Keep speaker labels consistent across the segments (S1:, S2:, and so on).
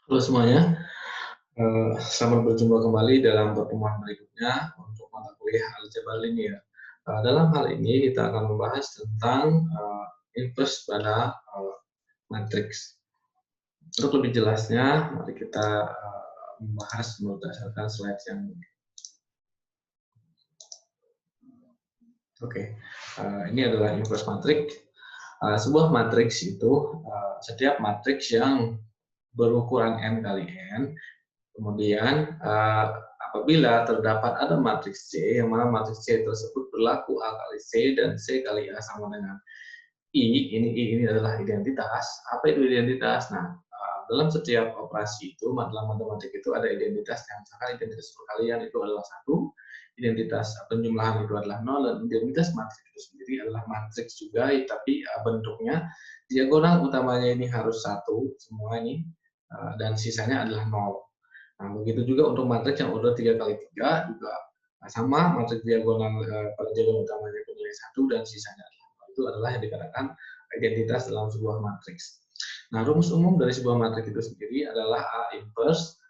S1: Halo semuanya, selamat berjumpa kembali dalam pertemuan berikutnya untuk mata kuliah aljabar linear. Dalam hal ini kita akan membahas tentang inverse pada matriks. Untuk lebih jelasnya, mari kita membahas berdasarkan slide yang ini. Oke, ini adalah inverse matriks. Sebuah matriks itu setiap matriks yang berukuran n kali n. Kemudian apabila terdapat ada matriks C, yang mana matriks C tersebut berlaku A kali C dan C kali A sama dengan I ini adalah identitas. Apa itu identitas? Nah, dalam setiap operasi itu, dalam matematik itu ada identitasnya. Misalkan identitas perkalian itu adalah 1, identitas penjumlahan itu adalah 0, dan identitas matriks itu sendiri adalah matriks juga, tapi bentuknya diagonal utamanya ini harus 1, semua ini, dan sisanya adalah 0. Nah, begitu juga untuk matriks yang order 3 kali 3 juga sama, matriks diagonal pada diagonal utamanya bernilai 1 dan sisanya adalah 0. Itu adalah yang dikatakan identitas dalam sebuah matriks. Nah, rumus umum dari sebuah matriks itu sendiri adalah A inverse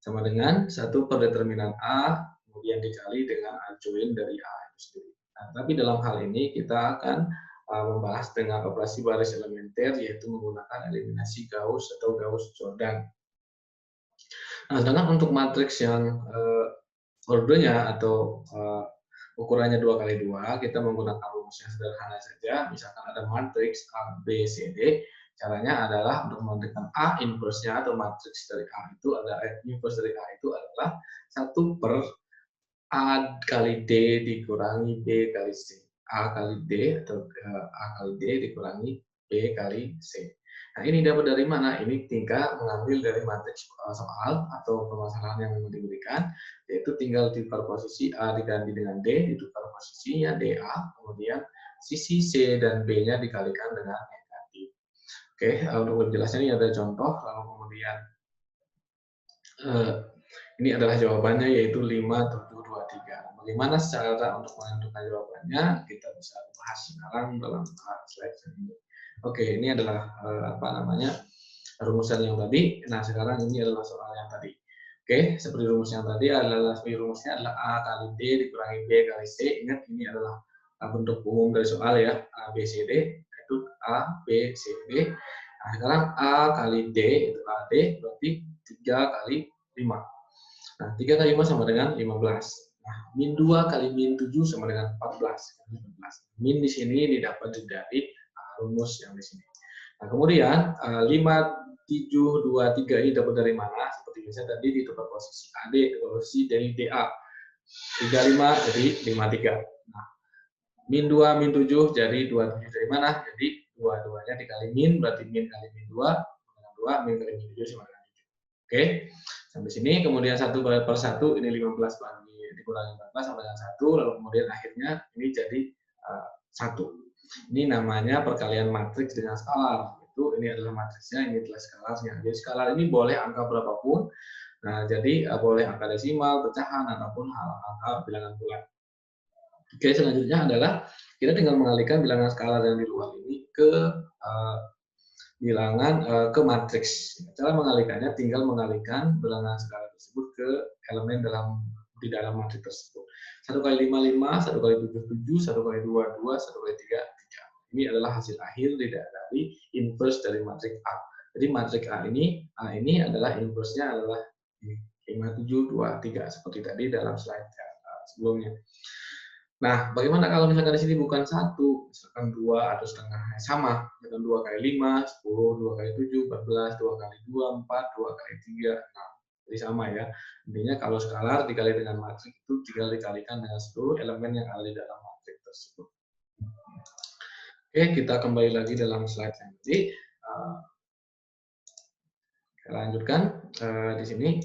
S1: sama dengan 1 per determinan A, kemudian dikali dengan A join dari A itu sendiri. Nah, tapi dalam hal ini kita akan membahas dengan operasi baris elementer, yaitu menggunakan eliminasi Gauss atau Gauss-Jordan. Nah, sedangkan untuk matriks yang ordernya atau ukurannya 2 kali 2, kita menggunakan rumus yang sederhana saja. Misalkan ada matriks A, B, C, D, caranya adalah untuk memberikan A inverse-nya atau matriks dari A itu inverse dari A itu adalah 1 per A kali D dikurangi B kali C. A kali D atau A kali D dikurangi B kali C. Nah, ini dapat dari mana? Ini tinggal mengambil dari matriks soal atau permasalahan yang diberikan, yaitu tinggal tukar posisi A diganti dengan D, ditukar posisinya DA, kemudian sisi C dan B-nya dikalikan dengan negatif. Oke, untuk lebih jelasnya ini ada contoh, lalu kemudian ini adalah jawabannya, yaitu 5, 7, 2, 3. Bagaimana cara untuk menentukan jawabannya? Kita bisa bahas sekarang dalam slide ini. Oke, ini adalah rumusan yang tadi. Nah, sekarang ini adalah soal yang tadi. Oke, seperti rumus yang tadi rumusnya adalah A kali D dikurangi B kali C. Ingat, ini adalah bentuk umum dari soal ya, A, B, C, D. Itu A, B, C, D. Nah, sekarang A kali D, itu AD, berarti 3 kali 5. Nah, 3 kali 5 sama dengan 15. Nah, min 2 kali min 7 sama dengan 14. Min di sini didapat dari rumus yang di sini. Nah, kemudian 5, 7, 2, 3 ini dapat dari mana? Seperti misalnya tadi ditukar posisi AD, posisi dari DA. 35 jadi 53. Nah, min 2, min 7 jadi 27 dari mana? Jadi 2-2-nya dikali min, berarti min kali min 2, dengan 2, min kali min 7 sama dengan 7. Oke, sampai sini. Kemudian 1 per 1, ini 15 dikurangi 14 sama dengan 1, lalu kemudian akhirnya ini jadi 1. Ini namanya perkalian matriks dengan skalar. Ini adalah matriksnya, ini adalah skalarnya. Jadi skalar ini boleh angka berapapun. Nah, jadi boleh angka desimal, pecahan, ataupun angka bilangan bulat. Oke, selanjutnya adalah kita tinggal mengalihkan bilangan skalar yang di luar ini ke bilangan ke matriks. Cara mengalihkannya tinggal mengalihkan bilangan skalar tersebut ke elemen di dalam matriks tersebut. 1 kali 5, 5, 1 kali 7, 7, 1 kali 2, 2, 1 kali 3, 3. Ini adalah hasil akhir dari inverse dari matriks A. Jadi matriks A ini adalah inverse-nya adalah 5, 7, 2, 3 seperti tadi dalam slide sebelumnya. Nah, bagaimana kalau misalkan di sini bukan 1, misalkan 2 atau setengah, sama, misalkan 2 kali 5, 10, 2 kali 7, 14, 2 kali 2, 4, 2 kali 3, 6. Jadi sama ya. Intinya kalau skalar dikali dengan matriks itu tinggal dikalikan dengan seluruh elemen yang ada di dalam matriks tersebut. Oke, kita kembali lagi dalam slide yang tadi. Kita lanjutkan di sini.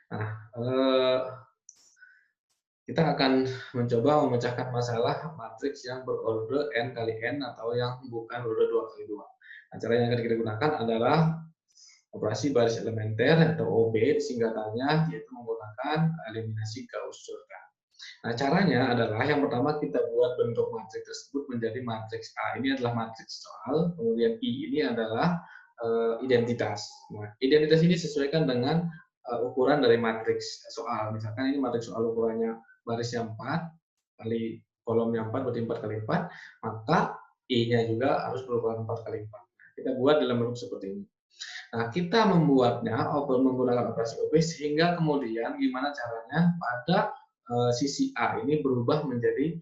S1: Nah, kita akan mencoba memecahkan masalah matriks yang berorder n kali n atau yang bukan order 2 kali 2. Nah, cara yang akan kita gunakan adalah operasi baris elementer atau OB, singkatannya, yaitu menggunakan eliminasi Gauss-Jordan. Nah, caranya adalah yang pertama kita buat bentuk matriks tersebut menjadi matriks A. Ini adalah matriks soal, kemudian I ini adalah identitas. Nah, identitas ini disesuaikan dengan ukuran dari matriks soal. Misalkan ini matriks soal ukurannya barisnya 4 kali kolomnya 4 berarti 4 kali 4, maka I-nya juga harus berukuran 4 kali 4. Kita buat dalam bentuk seperti ini. Nah, kita membuatnya menggunakan operasi OP sehingga kemudian gimana caranya pada sisi A ini berubah menjadi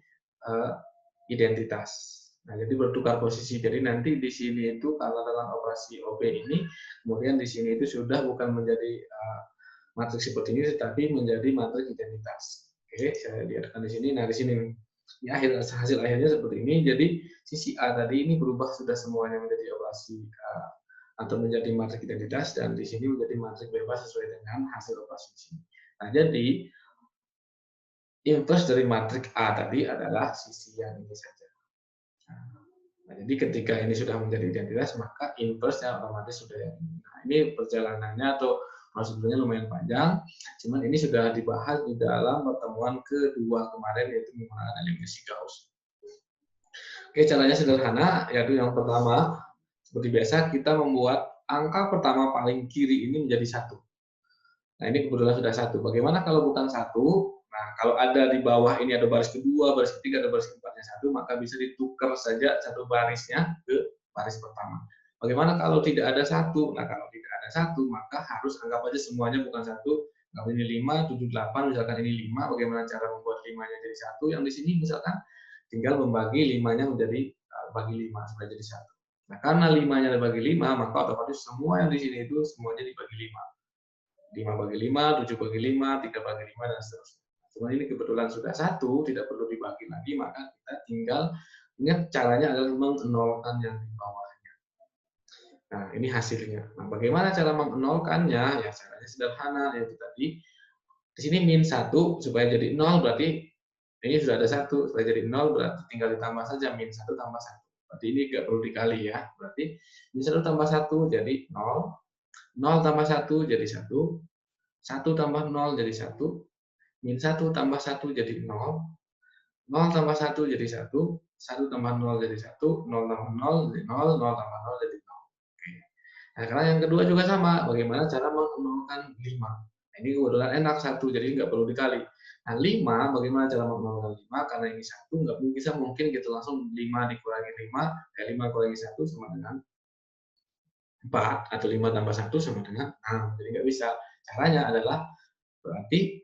S1: identitas. Nah, jadi bertukar posisi. Jadi nanti di sini itu karena dengan operasi OP ini, kemudian di sini itu sudah bukan menjadi matriks seperti ini, tetapi menjadi matriks identitas. Oke, saya lihatkan di sini. Nah, di sini ini hasil akhirnya seperti ini. Jadi sisi A tadi ini berubah sudah semuanya menjadi operasi atau menjadi matriks identitas, dan di sini menjadi matriks bebas sesuai dengan hasil operasi di sini. Nah, jadi inverse dari matriks A tadi adalah sisi yang ini saja. Nah, jadi ketika ini sudah menjadi identitas, maka inverse-nya otomatis sudah yang ini. Nah, ini perjalanannya atau prosedurnya lumayan panjang, cuman ini sudah dibahas di dalam pertemuan kedua kemarin, yaitu menggunakan eliminasi Gauss. Oke, caranya sederhana, yaitu yang pertama, seperti biasa kita membuat angka pertama paling kiri ini menjadi 1. Nah, ini kebetulan sudah 1. Bagaimana kalau bukan 1? Nah, kalau ada di bawah ini ada baris kedua, baris ketiga, ada baris keempatnya 1, maka bisa ditukar saja satu barisnya ke baris pertama. Bagaimana kalau tidak ada 1? Nah, kalau tidak ada 1, maka harus anggap aja semuanya bukan 1. Kalau ini 5, 7, 8, misalkan ini 5, bagaimana cara membuat 5-nya jadi 1? Yang di sini misalkan tinggal membagi 5-nya menjadi bagi 5 supaya jadi 1. Nah, karena 5-nya dibagi 5, maka otomatis semua yang di sini itu semuanya dibagi 5. 5 bagi 5, 7 bagi 5, 3 bagi 5, dan seterusnya. Cuma ini kebetulan sudah 1, tidak perlu dibagi lagi, maka kita tinggal ingat caranya adalah mengnolkan yang di bawahnya. Nah, ini hasilnya. Nah, bagaimana cara mengnolkannya? Ya, caranya sederhana, yaitu tadi di sini min 1 supaya jadi 0, berarti ini sudah ada 1, supaya jadi 0 berarti tinggal ditambah saja min 1 tambah 1. Berarti ini nggak perlu dikali ya. Berarti min 1 tambah 1 jadi 0, 0 tambah 1 jadi 1, 1 tambah 0 jadi 1, min 1 tambah 1 jadi 0, 0 tambah 1 jadi 1, 1 tambah 0 jadi 1, 0 tambah 0 jadi 0, 0 tambah 0 jadi 0. Oke. Nah, karena yang kedua juga sama, bagaimana cara mengnolkan 5. Nah, ini kebetulan enak 1, jadi nggak perlu dikali. Nah, 5, bagaimana cara mengnolkan 5? Karena ini 1, nggak bisa mungkin gitu langsung 5 dikurangi 5, 5 kurangi 1 sama dengan 4, atau 5 tambah 1 sama dengan 6. Jadi nggak bisa. Caranya adalah berarti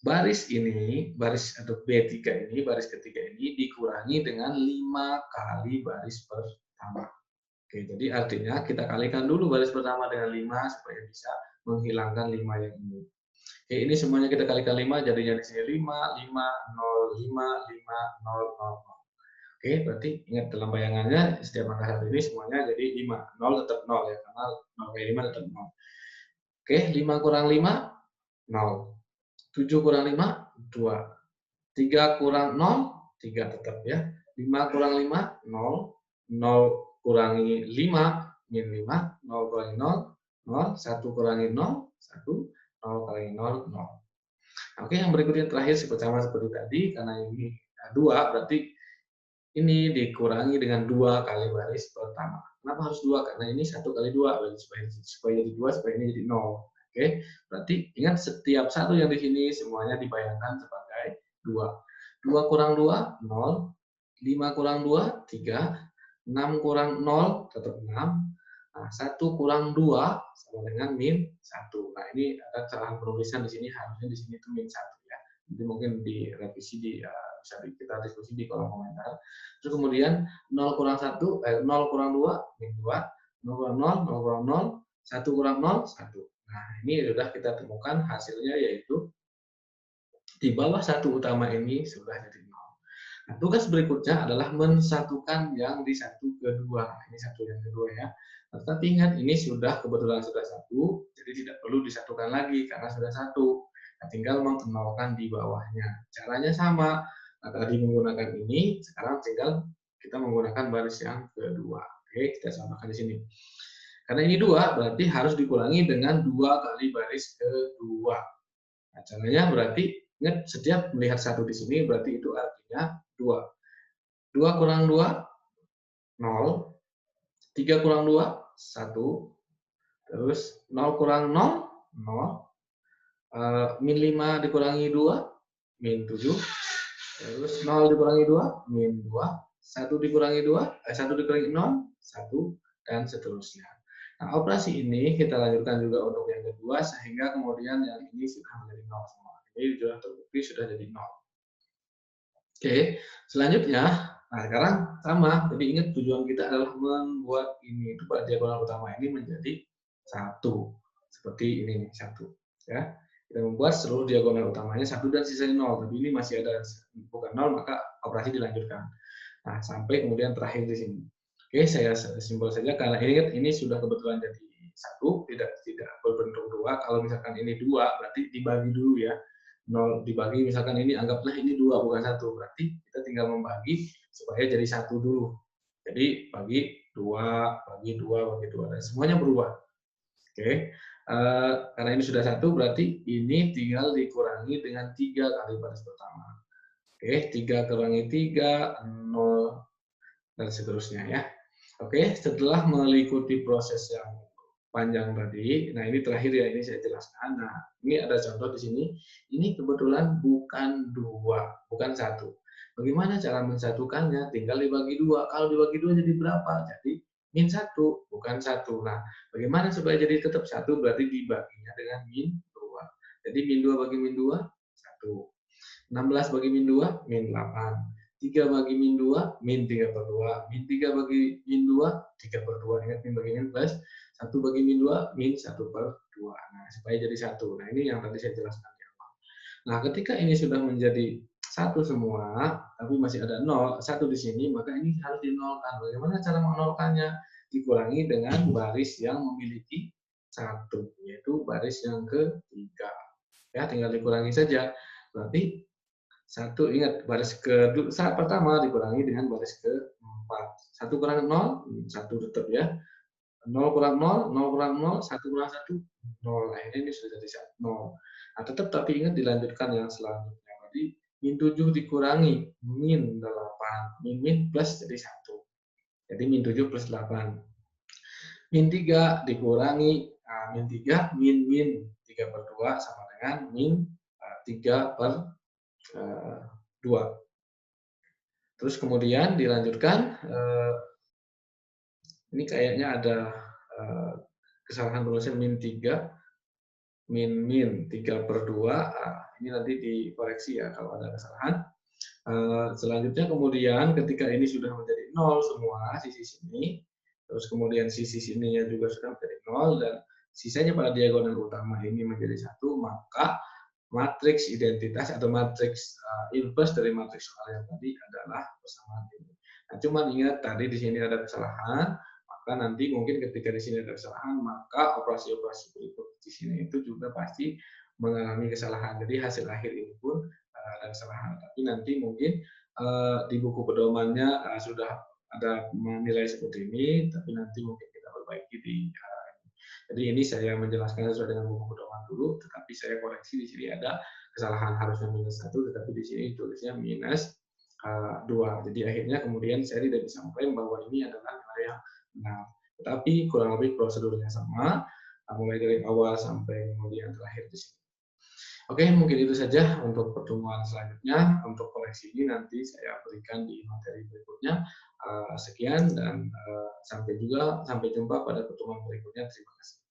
S1: baris ini, baris atau B3 ini, baris ketiga ini dikurangi dengan 5 kali baris pertama. Oke, jadi artinya kita kalikan dulu baris pertama dengan 5 supaya bisa menghilangkan 5 yang ini. Oke, ini semuanya kita kalikan 5, jadinya di sini 5, 5, 0, 5, 5, 0, 0, 0. Oke, berarti ingat dalam bayangannya setiap angka 1 ini semuanya jadi 5. 0 tetap 0 ya, karena 0 kali 5 tetap 0. Oke, 5 kurang 5, 0. 7 kurang 5, 2. 3 kurang 0, 3 tetap ya. 5 kurang 5, 0. 0 kurangi 5, min 5. 0 kurangi 0, 0. 1 kurangi 0, 1. 0 kurangi 0, 0. Oke, yang berikutnya terakhir sama seperti tadi, karena ini 2, berarti ini dikurangi dengan 2 kali baris pertama. Kenapa harus 2? Karena ini 1 kali 2, supaya jadi 2, supaya ini jadi 0. Oke, berarti ingat setiap satu yang di sini semuanya dibayangkan sebagai 2. 2 kurang 2, 0. 5 kurang 2, 3. 6 kurang 0, tetap 6. Nah, 1 kurang 2 sama dengan min 1. Nah, ini ada kesalahan penulisan di sini, harusnya di sini itu min 1 ya. Jadi mungkin direvisi bisa kita diskusi di kolom komentar. Terus kemudian 0 kurang 1, 0 kurang 2, min 2. 0 kurang 0, 0 kurang 0, 1 kurang 0, 1. Nah, ini sudah kita temukan hasilnya, yaitu di bawah satu utama ini sudah jadi 0. Nah, tugas berikutnya adalah mensatukan yang di satu kedua. Ini satu yang kedua ya. Tetapi ingat, ini sudah kebetulan sudah 1, jadi tidak perlu disatukan lagi karena sudah 1. Nah, tinggal mengenolkan di bawahnya. Caranya sama. Nah, tadi menggunakan ini, sekarang tinggal kita menggunakan baris yang kedua. Oke, kita samakan di sini. Karena ini 2, berarti harus dikurangi dengan 2 kali baris kedua. Nah, caranya berarti ingat, setiap melihat 1 di sini berarti itu artinya 2. 2 kurang 2, 0. 3 kurang 2, 1, terus 0 kurang 0, 0, min 5 dikurangi 2, min 7, terus 0 dikurangi 2, min 2, 1 dikurangi 2, 1 dikurangi 0, 1, dan seterusnya. Nah, operasi ini kita lanjutkan juga untuk yang kedua, sehingga kemudian yang ini sudah menjadi 0 semua. Ini sudah terbukti sudah jadi 0. Oke, selanjutnya, nah sekarang sama. Jadi ingat tujuan kita adalah membuat ini itu pada diagonal utama ini menjadi 1. Seperti ini nih, 1. Ya. Kita membuat seluruh diagonal utamanya 1 dan sisanya 0. Tapi ini masih ada bukan 0, maka operasi dilanjutkan. Nah, sampai kemudian terakhir di sini. Oke, saya simpel saja karena ini sudah kebetulan jadi 1, tidak berbentuk 2. Kalau misalkan ini 2, berarti dibagi dulu ya. 0 dibagi, misalkan ini anggaplah ini 2 bukan 1, berarti kita tinggal membagi supaya jadi 1 dulu. Jadi bagi 2, bagi 2, bagi 2, dan semuanya berubah. Oke, karena ini sudah 1, berarti ini tinggal dikurangi dengan 3 kali baris pertama. Oke, 3 kurangi 3, 0, dan seterusnya ya. Oke, setelah mengikuti proses yang panjang tadi, nah ini terakhir ya, ini saya jelaskan. Nah, ini ada contoh di sini. Ini kebetulan bukan 2, bukan 1. Bagaimana cara mensatukannya? Tinggal dibagi 2. Kalau dibagi 2 jadi berapa? Jadi min 1, bukan 1. Nah, bagaimana supaya jadi tetap 1? Berarti dibaginya dengan min 2. Jadi min 2 bagi min 2, 1. 16 bagi min 2, min 8. 3 bagi min 2, min 3/2. Min 3 bagi min 2, 3/2. Ingat min bagi min plus. 1 bagi min 2, min 1/2. Nah, supaya jadi 1. Nah, ini yang tadi saya jelaskan di awal. Nah, ketika ini sudah menjadi 1 semua, tapi masih ada 0, 1 di sini, maka ini harus dinolkan. Bagaimana cara menolkannya? Dikurangi dengan baris yang memiliki 1, yaitu baris yang ketiga. Ya, tinggal dikurangi saja. Berarti 1, ingat baris saat pertama dikurangi dengan baris keempat. 1 kurang 0, 1 tetap ya. 0 kurang 0, 0 kurang 0, 1 kurang 1, 0. Akhirnya ini sudah jadi 0. Nah, tetap tapi ingat dilanjutkan yang selanjutnya. Tadi min 7 dikurangi min 8. Min plus jadi 1. Jadi min 7 plus 8. Min 3 dikurangi min 3, min 3/2 sama dengan min 3/2. Terus kemudian dilanjutkan, ini kayaknya ada kesalahan penulisan min 3, min 3/2. Ini nanti dikoreksi ya kalau ada kesalahan. Selanjutnya kemudian ketika ini sudah menjadi 0 semua sisi sini, terus kemudian sisi sininya juga sudah menjadi 0, dan sisanya pada diagonal utama ini menjadi 1, maka matriks identitas atau matriks inverse dari matriks soal yang tadi adalah persamaan ini. Nah, cuma ingat tadi di sini ada kesalahan, maka nanti mungkin ketika di sini ada kesalahan, maka operasi-operasi berikut di sini itu juga pasti mengalami kesalahan. Jadi hasil akhir ini pun ada kesalahan. Tapi nanti mungkin di buku pedomannya sudah ada menilai seperti ini, tapi nanti mungkin kita perbaiki di jadi ini saya menjelaskan sesuai dengan buku pedoman dulu, tetapi saya koreksi di sini ada kesalahan harusnya minus 1, tetapi di sini tulisnya minus 2. Jadi akhirnya kemudian saya tidak bisa mengklaim bahwa ini adalah nilai yang benar. Tetapi kurang lebih prosedurnya sama, mulai dari awal sampai kemudian terakhir di sini. Oke, mungkin itu saja untuk pertemuan selanjutnya. Untuk koreksi ini nanti saya berikan di materi berikutnya. Sekian dan sampai jumpa pada pertemuan berikutnya. Terima kasih.